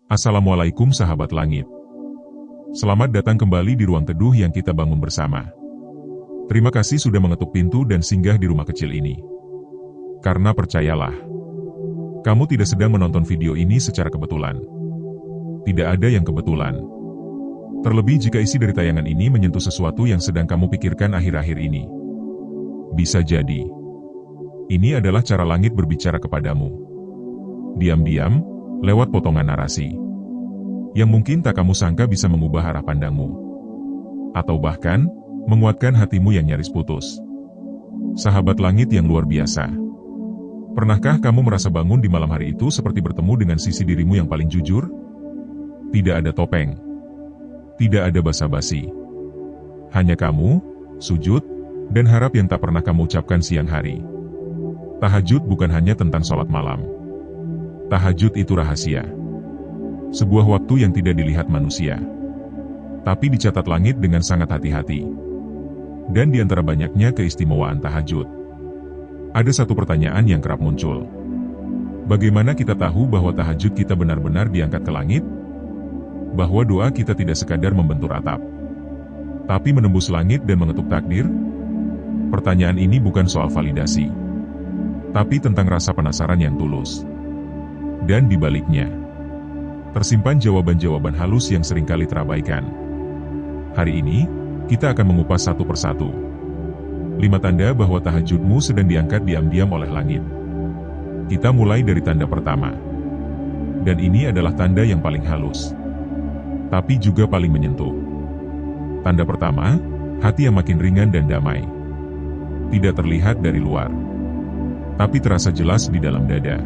Assalamualaikum sahabat langit. Selamat datang kembali di ruang teduh yang kita bangun bersama. Terima kasih sudah mengetuk pintu dan singgah di rumah kecil ini. Karena percayalah, kamu tidak sedang menonton video ini secara kebetulan. Tidak ada yang kebetulan. Terlebih jika isi dari tayangan ini menyentuh sesuatu yang sedang kamu pikirkan akhir-akhir ini. Bisa jadi, ini adalah cara langit berbicara kepadamu. Diam-diam, lewat potongan narasi yang mungkin tak kamu sangka bisa mengubah arah pandangmu, atau bahkan menguatkan hatimu yang nyaris putus. Sahabat langit yang luar biasa, pernahkah kamu merasa bangun di malam hari itu seperti bertemu dengan sisi dirimu yang paling jujur? Tidak ada topeng, tidak ada basa-basi, hanya kamu, sujud, dan harap yang tak pernah kamu ucapkan siang hari. Tahajud bukan hanya tentang sholat malam. Tahajud itu rahasia. Sebuah waktu yang tidak dilihat manusia, tapi dicatat langit dengan sangat hati-hati. Dan di antara banyaknya keistimewaan tahajud, ada satu pertanyaan yang kerap muncul. Bagaimana kita tahu bahwa tahajud kita benar-benar diangkat ke langit? Bahwa doa kita tidak sekadar membentur atap, tapi menembus langit dan mengetuk takdir? Pertanyaan ini bukan soal validasi, tapi tentang rasa penasaran yang tulus. Dan di baliknya, tersimpan jawaban-jawaban halus yang seringkali terabaikan. Hari ini, kita akan mengupas satu persatu 5 tanda bahwa tahajudmu sedang diangkat diam-diam oleh langit. Kita mulai dari tanda pertama. Dan ini adalah tanda yang paling halus, tapi juga paling menyentuh. Tanda pertama, hati yang makin ringan dan damai. Tidak terlihat dari luar, tapi terasa jelas di dalam dada.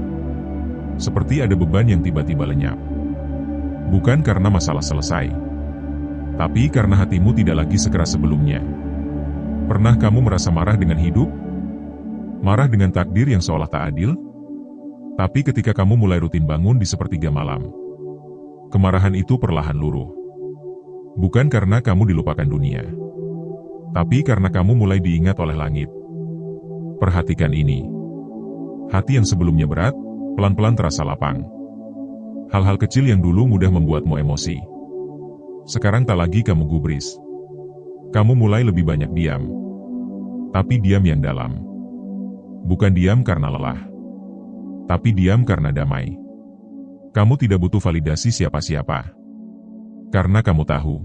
Seperti ada beban yang tiba-tiba lenyap. Bukan karena masalah selesai, tapi karena hatimu tidak lagi sekeras sebelumnya. Pernah kamu merasa marah dengan hidup? Marah dengan takdir yang seolah tak adil? Tapi ketika kamu mulai rutin bangun di sepertiga malam, kemarahan itu perlahan luruh. Bukan karena kamu dilupakan dunia, tapi karena kamu mulai diingat oleh langit. Perhatikan ini. Hati yang sebelumnya berat, pelan-pelan terasa lapang. Hal-hal kecil yang dulu mudah membuatmu emosi, sekarang tak lagi kamu gubris. Kamu mulai lebih banyak diam. Tapi diam yang dalam. Bukan diam karena lelah, tapi diam karena damai. Kamu tidak butuh validasi siapa-siapa. Karena kamu tahu,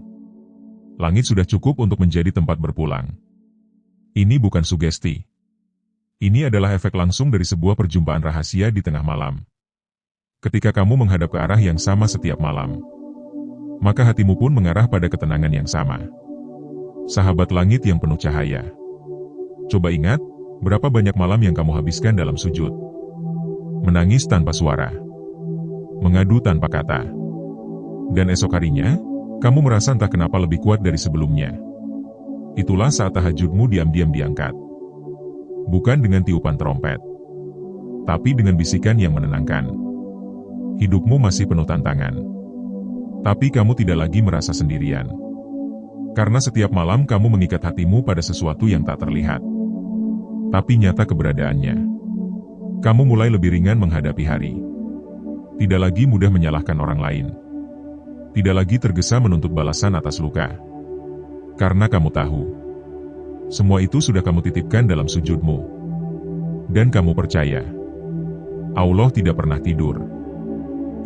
langit sudah cukup untuk menjadi tempat berpulang. Ini bukan sugesti. Ini adalah efek langsung dari sebuah perjumpaan rahasia di tengah malam. Ketika kamu menghadap ke arah yang sama setiap malam, maka hatimu pun mengarah pada ketenangan yang sama. Sahabat langit yang penuh cahaya, coba ingat, berapa banyak malam yang kamu habiskan dalam sujud. Menangis tanpa suara, mengadu tanpa kata. Dan esok harinya, kamu merasa entah kenapa lebih kuat dari sebelumnya. Itulah saat tahajudmu diam-diam diangkat. Bukan dengan tiupan trompet, tapi dengan bisikan yang menenangkan. Hidupmu masih penuh tantangan, tapi kamu tidak lagi merasa sendirian. Karena setiap malam kamu mengikat hatimu pada sesuatu yang tak terlihat, tapi nyata keberadaannya. Kamu mulai lebih ringan menghadapi hari. Tidak lagi mudah menyalahkan orang lain. Tidak lagi tergesa menuntut balasan atas luka. Karena kamu tahu, semua itu sudah kamu titipkan dalam sujudmu. Dan kamu percaya, Allah tidak pernah tidur.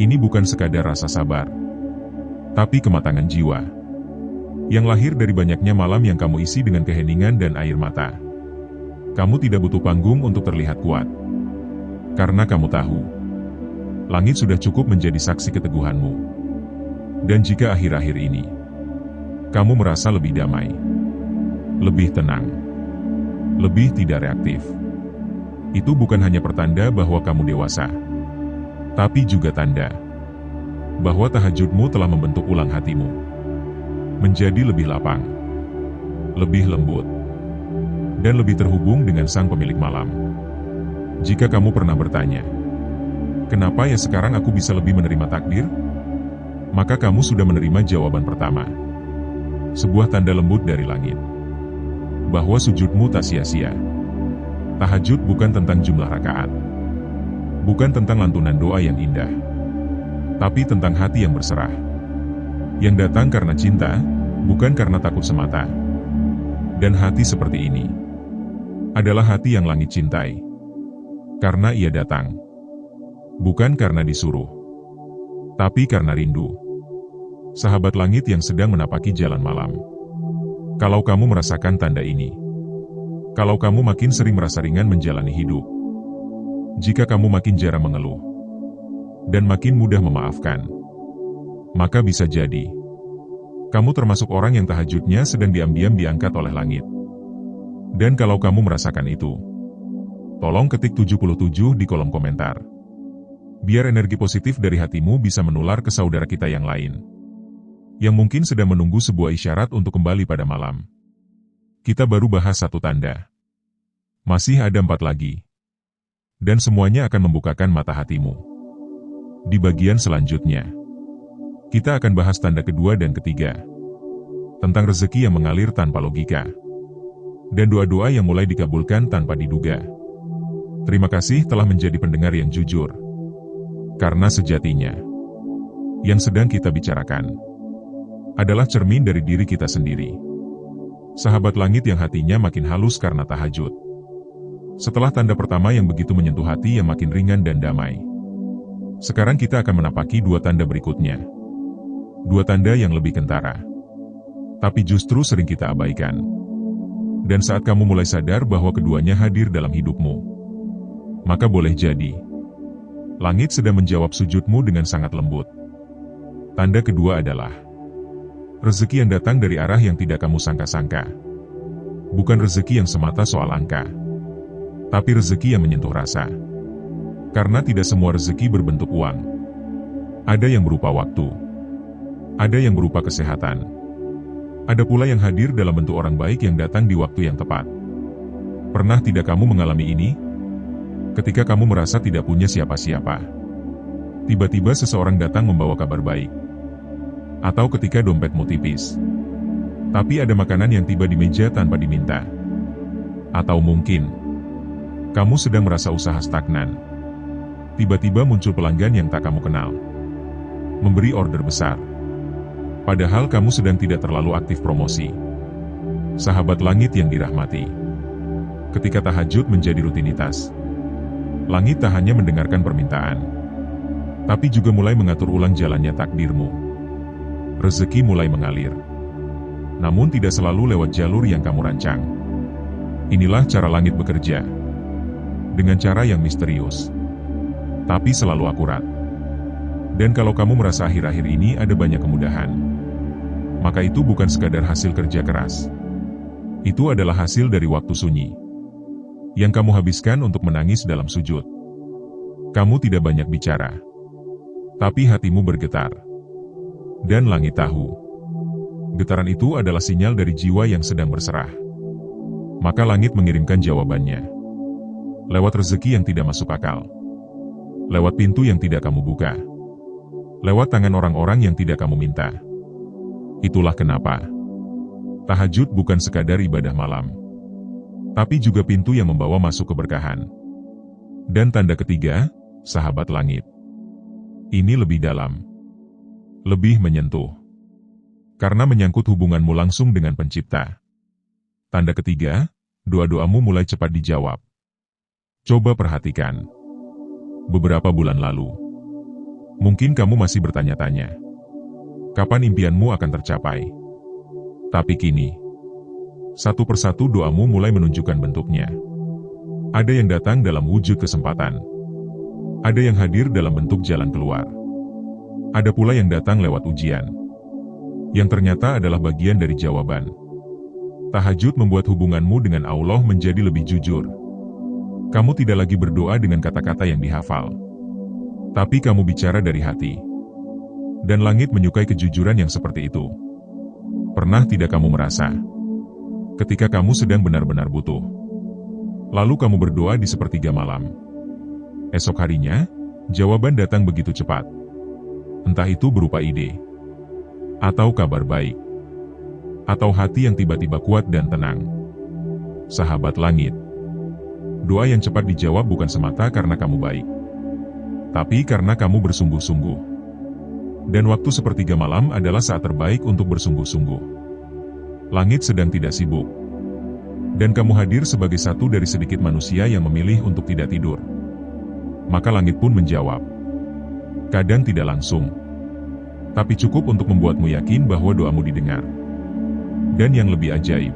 Ini bukan sekadar rasa sabar, tapi kematangan jiwa, yang lahir dari banyaknya malam yang kamu isi dengan keheningan dan air mata. Kamu tidak butuh panggung untuk terlihat kuat. Karena kamu tahu, langit sudah cukup menjadi saksi keteguhanmu. Dan jika akhir-akhir ini, kamu merasa lebih damai, lebih tenang, lebih tidak reaktif, itu bukan hanya pertanda bahwa kamu dewasa, tapi juga tanda bahwa tahajudmu telah membentuk ulang hatimu menjadi lebih lapang, lebih lembut, dan lebih terhubung dengan sang pemilik malam. Jika kamu pernah bertanya, kenapa ya sekarang aku bisa lebih menerima takdir? Maka kamu sudah menerima jawaban pertama. Sebuah tanda lembut dari langit, bahwa sujudmu tak sia-sia. Tahajud bukan tentang jumlah rakaat, bukan tentang lantunan doa yang indah, tapi tentang hati yang berserah. Yang datang karena cinta, bukan karena takut semata. Dan hati seperti ini adalah hati yang langit cintai. Karena ia datang, bukan karena disuruh, tapi karena rindu. Sahabat langit yang sedang menapaki jalan malam. Kalau kamu merasakan tanda ini, kalau kamu makin sering merasa ringan menjalani hidup, jika kamu makin jarang mengeluh, dan makin mudah memaafkan, maka bisa jadi kamu termasuk orang yang tahajudnya sedang diam-diam diangkat oleh langit. Dan kalau kamu merasakan itu, tolong ketik 77 di kolom komentar. Biar energi positif dari hatimu bisa menular ke saudara kita yang lain, yang mungkin sedang menunggu sebuah isyarat untuk kembali pada malam. Kita baru bahas satu tanda. Masih ada 4 lagi. Dan semuanya akan membukakan mata hatimu. Di bagian selanjutnya, kita akan bahas tanda kedua dan ketiga. Tentang rezeki yang mengalir tanpa logika. Dan doa-doa yang mulai dikabulkan tanpa diduga. Terima kasih telah menjadi pendengar yang jujur. Karena sejatinya, yang sedang kita bicarakan adalah cermin dari diri kita sendiri. Sahabat langit yang hatinya makin halus karena tahajud. Setelah tanda pertama yang begitu menyentuh hati yang makin ringan dan damai, sekarang kita akan menapaki 2 tanda berikutnya. 2 tanda yang lebih kentara, tapi justru sering kita abaikan. Dan saat kamu mulai sadar bahwa keduanya hadir dalam hidupmu, maka boleh jadi langit sedang menjawab sujudmu dengan sangat lembut. Tanda kedua adalah rezeki yang datang dari arah yang tidak kamu sangka-sangka. Bukan rezeki yang semata soal angka, tapi rezeki yang menyentuh rasa. Karena tidak semua rezeki berbentuk uang. Ada yang berupa waktu, ada yang berupa kesehatan, ada pula yang hadir dalam bentuk orang baik yang datang di waktu yang tepat. Pernah tidak kamu mengalami ini? Ketika kamu merasa tidak punya siapa-siapa, tiba-tiba seseorang datang membawa kabar baik. Atau ketika dompetmu tipis, tapi ada makanan yang tiba di meja tanpa diminta. Atau mungkin kamu sedang merasa usaha stagnan. Tiba-tiba muncul pelanggan yang tak kamu kenal, memberi order besar. Padahal kamu sedang tidak terlalu aktif promosi. Sahabat langit yang dirahmati, ketika tahajud menjadi rutinitas, langit tak hanya mendengarkan permintaan, tapi juga mulai mengatur ulang jalannya takdirmu. Rezeki mulai mengalir, namun tidak selalu lewat jalur yang kamu rancang. Inilah cara langit bekerja, dengan cara yang misterius, tapi selalu akurat. Dan kalau kamu merasa akhir-akhir ini ada banyak kemudahan, maka itu bukan sekadar hasil kerja keras. Itu adalah hasil dari waktu sunyi yang kamu habiskan untuk menangis dalam sujud. Kamu tidak banyak bicara, tapi hatimu bergetar. Dan langit tahu, getaran itu adalah sinyal dari jiwa yang sedang berserah. Maka langit mengirimkan jawabannya. Lewat rezeki yang tidak masuk akal. Lewat pintu yang tidak kamu buka. Lewat tangan orang-orang yang tidak kamu minta. Itulah kenapa tahajud bukan sekadar ibadah malam, tapi juga pintu yang membawa masuk keberkahan. Dan tanda ketiga, sahabat langit. Ini lebih dalam, lebih menyentuh, karena menyangkut hubunganmu langsung dengan Pencipta. Tanda ketiga, doa-doamu mulai cepat dijawab. Coba perhatikan. Beberapa bulan lalu, mungkin kamu masih bertanya-tanya, kapan impianmu akan tercapai? Tapi kini, satu persatu doamu mulai menunjukkan bentuknya. Ada yang datang dalam wujud kesempatan. Ada yang hadir dalam bentuk jalan keluar. Ada pula yang datang lewat ujian, yang ternyata adalah bagian dari jawaban. Tahajud membuat hubunganmu dengan Allah menjadi lebih jujur. Kamu tidak lagi berdoa dengan kata-kata yang dihafal, tapi kamu bicara dari hati. Dan langit menyukai kejujuran yang seperti itu. Pernah tidak kamu merasa, ketika kamu sedang benar-benar butuh, lalu kamu berdoa di sepertiga malam. Esok harinya, jawaban datang begitu cepat. Entah itu berupa ide, atau kabar baik, atau hati yang tiba-tiba kuat dan tenang. Sahabat langit, doa yang cepat dijawab bukan semata karena kamu baik, tapi karena kamu bersungguh-sungguh. Dan waktu sepertiga malam adalah saat terbaik untuk bersungguh-sungguh. Langit sedang tidak sibuk. Dan kamu hadir sebagai satu dari sedikit manusia yang memilih untuk tidak tidur. Maka langit pun menjawab. Kadang tidak langsung. Tapi cukup untuk membuatmu yakin bahwa doamu didengar. Dan yang lebih ajaib,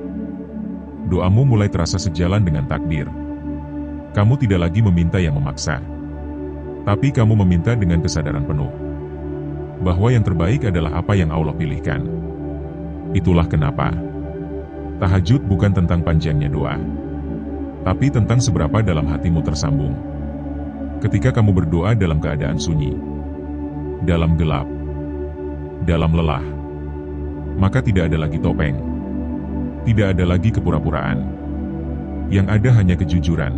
doamu mulai terasa sejalan dengan takdir. Kamu tidak lagi meminta yang memaksa. Tapi kamu meminta dengan kesadaran penuh. Bahwa yang terbaik adalah apa yang Allah pilihkan. Itulah kenapa tahajud bukan tentang panjangnya doa, tapi tentang seberapa dalam hatimu tersambung. Ketika kamu berdoa dalam keadaan sunyi, dalam gelap, dalam lelah, maka tidak ada lagi topeng, tidak ada lagi kepura-puraan. Yang ada hanya kejujuran.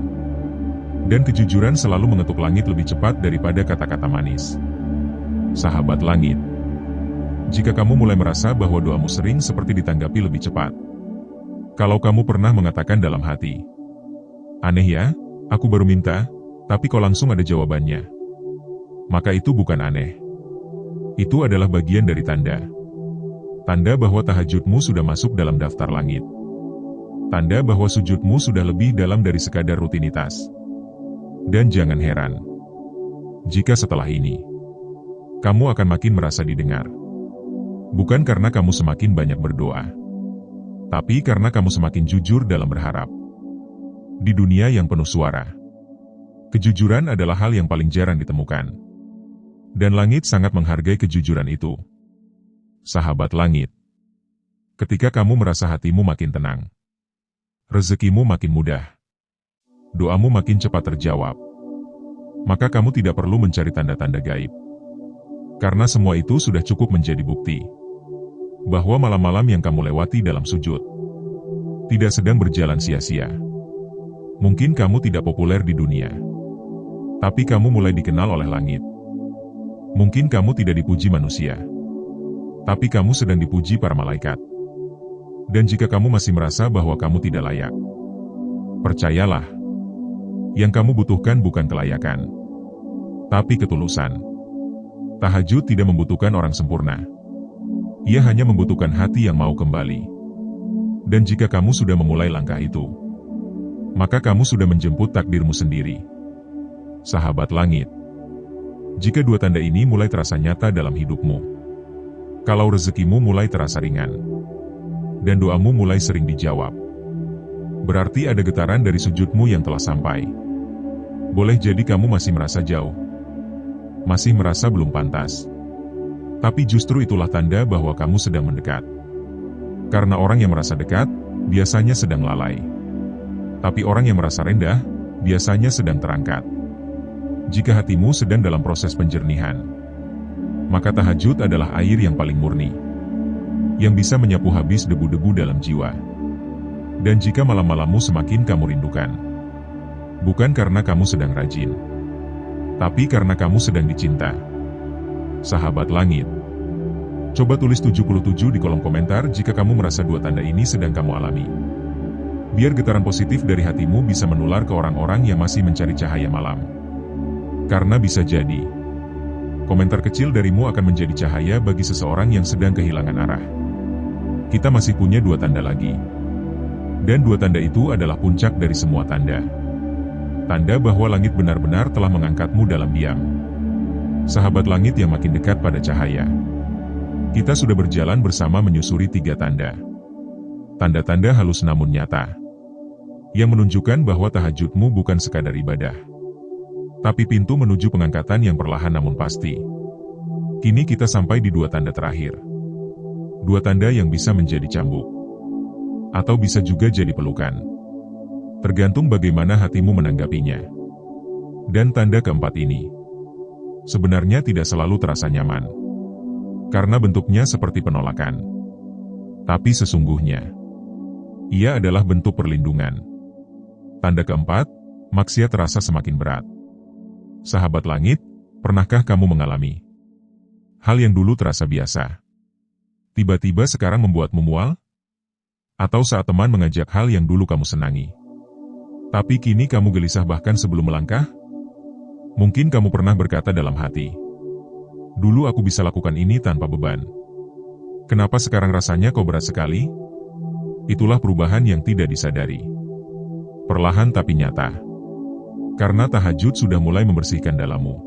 Dan kejujuran selalu mengetuk langit lebih cepat daripada kata-kata manis. Sahabat langit, jika kamu mulai merasa bahwa doamu sering seperti ditanggapi lebih cepat. Kalau kamu pernah mengatakan dalam hati, aneh ya, aku baru minta, tapi kok langsung ada jawabannya. Maka itu bukan aneh. Itu adalah bagian dari tanda. Tanda bahwa tahajudmu sudah masuk dalam daftar langit. Tanda bahwa sujudmu sudah lebih dalam dari sekadar rutinitas. Dan jangan heran, jika setelah ini, kamu akan makin merasa didengar. Bukan karena kamu semakin banyak berdoa, tapi karena kamu semakin jujur dalam berharap. Di dunia yang penuh suara, kejujuran adalah hal yang paling jarang ditemukan. Dan langit sangat menghargai kejujuran itu. Sahabat langit, ketika kamu merasa hatimu makin tenang, rezekimu makin mudah, doamu makin cepat terjawab, maka kamu tidak perlu mencari tanda-tanda gaib. Karena semua itu sudah cukup menjadi bukti bahwa malam-malam yang kamu lewati dalam sujud tidak sedang berjalan sia-sia. Mungkin kamu tidak populer di dunia, tapi kamu mulai dikenal oleh langit. Mungkin kamu tidak dipuji manusia, tapi kamu sedang dipuji para malaikat. Dan jika kamu masih merasa bahwa kamu tidak layak, percayalah, yang kamu butuhkan bukan kelayakan, tapi ketulusan. Tahajud tidak membutuhkan orang sempurna. Ia hanya membutuhkan hati yang mau kembali. Dan jika kamu sudah memulai langkah itu, maka kamu sudah menjemput takdirmu sendiri. Sahabat langit, jika dua tanda ini mulai terasa nyata dalam hidupmu, kalau rezekimu mulai terasa ringan, dan doamu mulai sering dijawab, berarti ada getaran dari sujudmu yang telah sampai. Boleh jadi kamu masih merasa jauh, masih merasa belum pantas. Tapi justru itulah tanda bahwa kamu sedang mendekat. Karena orang yang merasa dekat, biasanya sedang lalai. Tapi orang yang merasa rendah, biasanya sedang terangkat. Jika hatimu sedang dalam proses penjernihan, maka tahajud adalah air yang paling murni, yang bisa menyapu habis debu-debu dalam jiwa. Dan jika malam-malammu semakin kamu rindukan, bukan karena kamu sedang rajin, tapi karena kamu sedang dicinta. Sahabat langit, coba tulis 77 di kolom komentar jika kamu merasa dua tanda ini sedang kamu alami. Biar getaran positif dari hatimu bisa menular ke orang-orang yang masih mencari cahaya malam. Karena bisa jadi, komentar kecil darimu akan menjadi cahaya bagi seseorang yang sedang kehilangan arah. Kita masih punya dua tanda lagi. Dan dua tanda itu adalah puncak dari semua tanda. Tanda bahwa langit benar-benar telah mengangkatmu dalam diam. Sahabat langit yang makin dekat pada cahaya. Kita sudah berjalan bersama menyusuri 3 tanda. Tanda-tanda halus namun nyata, yang menunjukkan bahwa tahajudmu bukan sekadar ibadah, tapi pintu menuju pengangkatan yang perlahan namun pasti. Kini kita sampai di 2 tanda terakhir. 2 tanda yang bisa menjadi cambuk, atau bisa juga jadi pelukan. Tergantung bagaimana hatimu menanggapinya. Dan tanda keempat ini sebenarnya tidak selalu terasa nyaman, karena bentuknya seperti penolakan. Tapi sesungguhnya, ia adalah bentuk perlindungan. Tanda keempat, maksiat terasa semakin berat. Sahabat langit, pernahkah kamu mengalami hal yang dulu terasa biasa, tiba-tiba sekarang membuatmu mual? Atau saat teman mengajak hal yang dulu kamu senangi, tapi kini kamu gelisah bahkan sebelum melangkah? Mungkin kamu pernah berkata dalam hati, Dulu aku bisa lakukan ini tanpa beban. Kenapa sekarang rasanya kok berat sekali? Itulah perubahan yang tidak disadari. Perlahan tapi nyata. Karena tahajud sudah mulai membersihkan dalammu.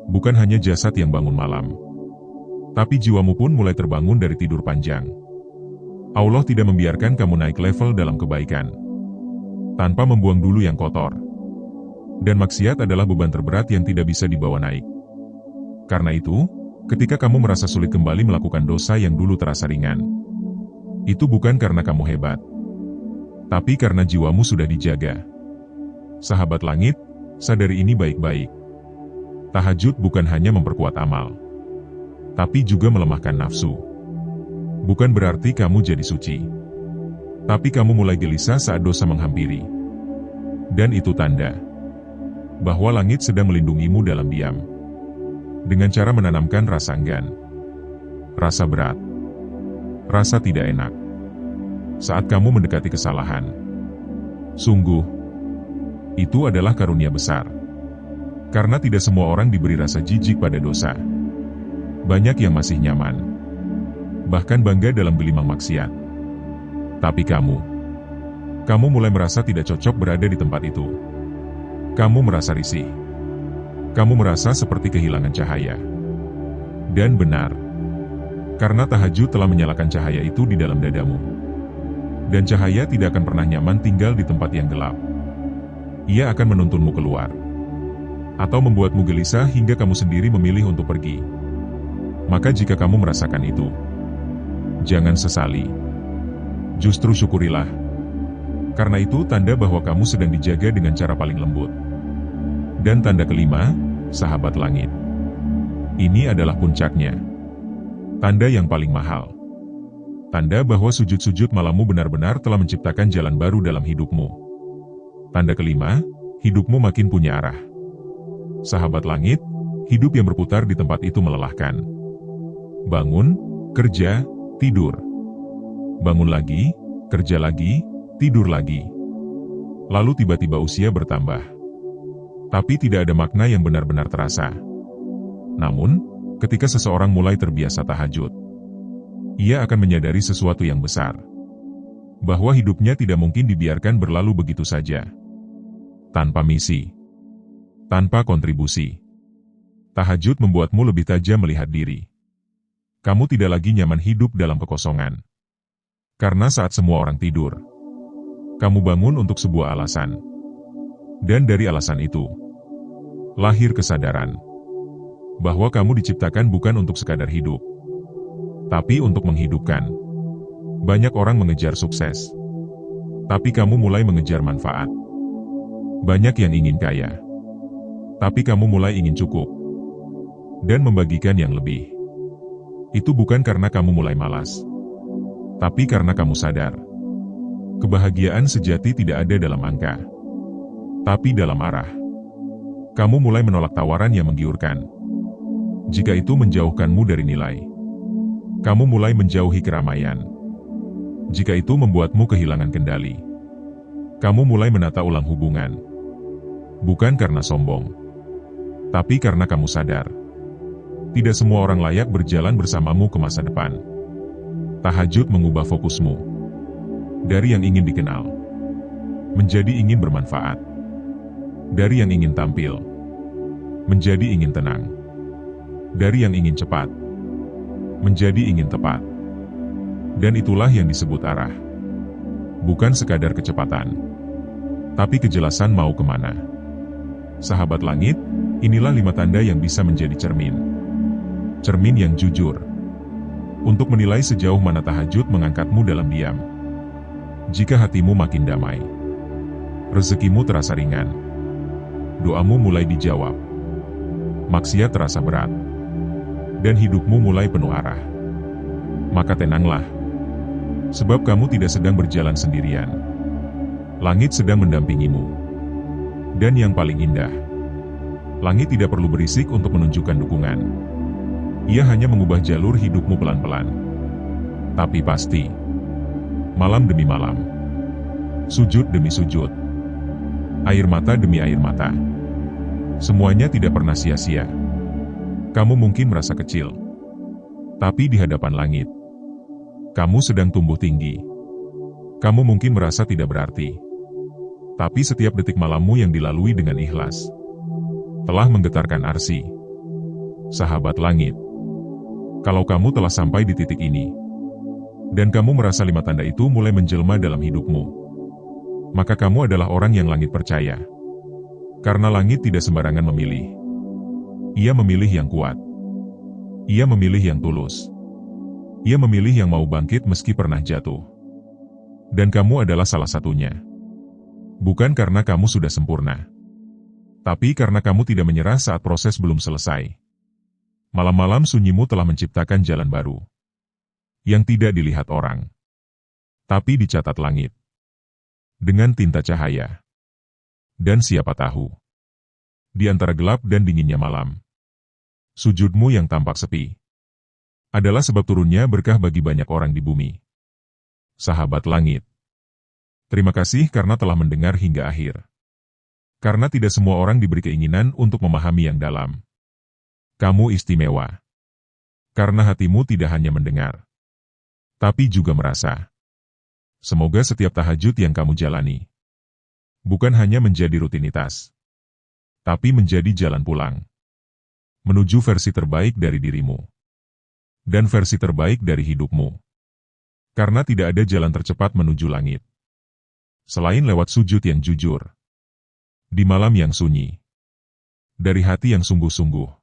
Bukan hanya jasad yang bangun malam, tapi jiwamu pun mulai terbangun dari tidur panjang. Allah tidak membiarkan kamu naik level dalam kebaikan, tanpa membuang dulu yang kotor. Dan maksiat adalah beban terberat yang tidak bisa dibawa naik. Karena itu, ketika kamu merasa sulit kembali melakukan dosa yang dulu terasa ringan, itu bukan karena kamu hebat, tapi karena jiwamu sudah dijaga. Sahabat langit, sadari ini baik-baik. Tahajud bukan hanya memperkuat amal, tapi juga melemahkan nafsu. Bukan berarti kamu jadi suci, tapi kamu mulai gelisah saat dosa menghampiri. Dan itu tanda bahwa langit sedang melindungimu dalam diam, dengan cara menanamkan rasa enggan, rasa berat, rasa tidak enak saat kamu mendekati kesalahan. Sungguh, itu adalah karunia besar. Karena tidak semua orang diberi rasa jijik pada dosa. Banyak yang masih nyaman, bahkan bangga dalam gelimang maksiat. Tapi kamu mulai merasa tidak cocok berada di tempat itu. Kamu merasa risih. Kamu merasa seperti kehilangan cahaya. Dan benar, karena tahajud telah menyalakan cahaya itu di dalam dadamu. Dan cahaya tidak akan pernah nyaman tinggal di tempat yang gelap. Ia akan menuntunmu keluar, atau membuatmu gelisah hingga kamu sendiri memilih untuk pergi. Maka jika kamu merasakan itu, jangan sesali. Justru syukurilah. Karena itu tanda bahwa kamu sedang dijaga dengan cara paling lembut. Dan tanda kelima, sahabat langit. Ini adalah puncaknya. Tanda yang paling mahal. Tanda bahwa sujud-sujud malammu benar-benar telah menciptakan jalan baru dalam hidupmu. Tanda kelima, hidupmu makin punya arah. Sahabat langit, hidup yang berputar di tempat itu melelahkan. Bangun, kerja, tidur. Bangun lagi, kerja lagi, tidur lagi. Lalu tiba-tiba usia bertambah. Tapi tidak ada makna yang benar-benar terasa. Namun, ketika seseorang mulai terbiasa tahajud, ia akan menyadari sesuatu yang besar. Bahwa hidupnya tidak mungkin dibiarkan berlalu begitu saja. Tanpa misi. Tanpa kontribusi. Tahajud membuatmu lebih tajam melihat diri. Kamu tidak lagi nyaman hidup dalam kekosongan. Karena saat semua orang tidur, kamu bangun untuk sebuah alasan. Dan dari alasan itu, lahir kesadaran bahwa kamu diciptakan bukan untuk sekadar hidup, tapi untuk menghidupkan. Banyak orang mengejar sukses, tapi kamu mulai mengejar manfaat. Banyak yang ingin kaya, tapi kamu mulai ingin cukup dan membagikan yang lebih. Itu bukan karena kamu mulai malas, tapi karena kamu sadar kebahagiaan sejati tidak ada dalam angka, tapi dalam arah. Kamu mulai menolak tawaran yang menggiurkan. Jika itu menjauhkanmu dari nilai, kamu mulai menjauhi keramaian. Jika itu membuatmu kehilangan kendali, kamu mulai menata ulang hubungan. Bukan karena sombong, tapi karena kamu sadar tidak semua orang layak berjalan bersamamu ke masa depan. Tahajud mengubah fokusmu dari yang ingin dikenal menjadi ingin bermanfaat, dari yang ingin tampil menjadi ingin tenang, dari yang ingin cepat menjadi ingin tepat. Dan itulah yang disebut arah. Bukan sekadar kecepatan, tapi kejelasan mau kemana. Sahabat langit, inilah 5 tanda yang bisa menjadi cermin. Cermin yang jujur. Untuk menilai sejauh mana tahajud mengangkatmu dalam diam. Jika hatimu makin damai, rezekimu terasa ringan, doamu mulai dijawab, maksiat terasa berat, dan hidupmu mulai penuh arah, maka tenanglah. Sebab kamu tidak sedang berjalan sendirian. Langit sedang mendampingimu. Dan yang paling indah, langit tidak perlu berisik untuk menunjukkan dukungan. Ia hanya mengubah jalur hidupmu pelan-pelan. Tapi pasti, malam demi malam, sujud demi sujud, air mata demi air mata, semuanya tidak pernah sia-sia. Kamu mungkin merasa kecil, tapi di hadapan langit, kamu sedang tumbuh tinggi. Kamu mungkin merasa tidak berarti, tapi setiap detik malammu yang dilalui dengan ikhlas telah menggetarkan arsi. Sahabat langit, kalau kamu telah sampai di titik ini, dan kamu merasa 5 tanda itu mulai menjelma dalam hidupmu, maka kamu adalah orang yang langit percaya. Karena langit tidak sembarangan memilih. Ia memilih yang kuat. Ia memilih yang tulus. Ia memilih yang mau bangkit meski pernah jatuh. Dan kamu adalah salah satunya. Bukan karena kamu sudah sempurna, tapi karena kamu tidak menyerah saat proses belum selesai. Malam-malam sunyimu telah menciptakan jalan baru, yang tidak dilihat orang, tapi dicatat langit, dengan tinta cahaya. Dan siapa tahu, di antara gelap dan dinginnya malam, sujudmu yang tampak sepi, adalah sebab turunnya berkah bagi banyak orang di bumi. Sahabat langit, terima kasih karena telah mendengar hingga akhir. Karena tidak semua orang diberi keinginan untuk memahami yang dalam. Kamu istimewa. Karena hatimu tidak hanya mendengar, tapi juga merasa. Semoga setiap tahajud yang kamu jalani bukan hanya menjadi rutinitas, tapi menjadi jalan pulang menuju versi terbaik dari dirimu dan versi terbaik dari hidupmu. Karena tidak ada jalan tercepat menuju langit selain lewat sujud yang jujur, di malam yang sunyi, dari hati yang sungguh-sungguh.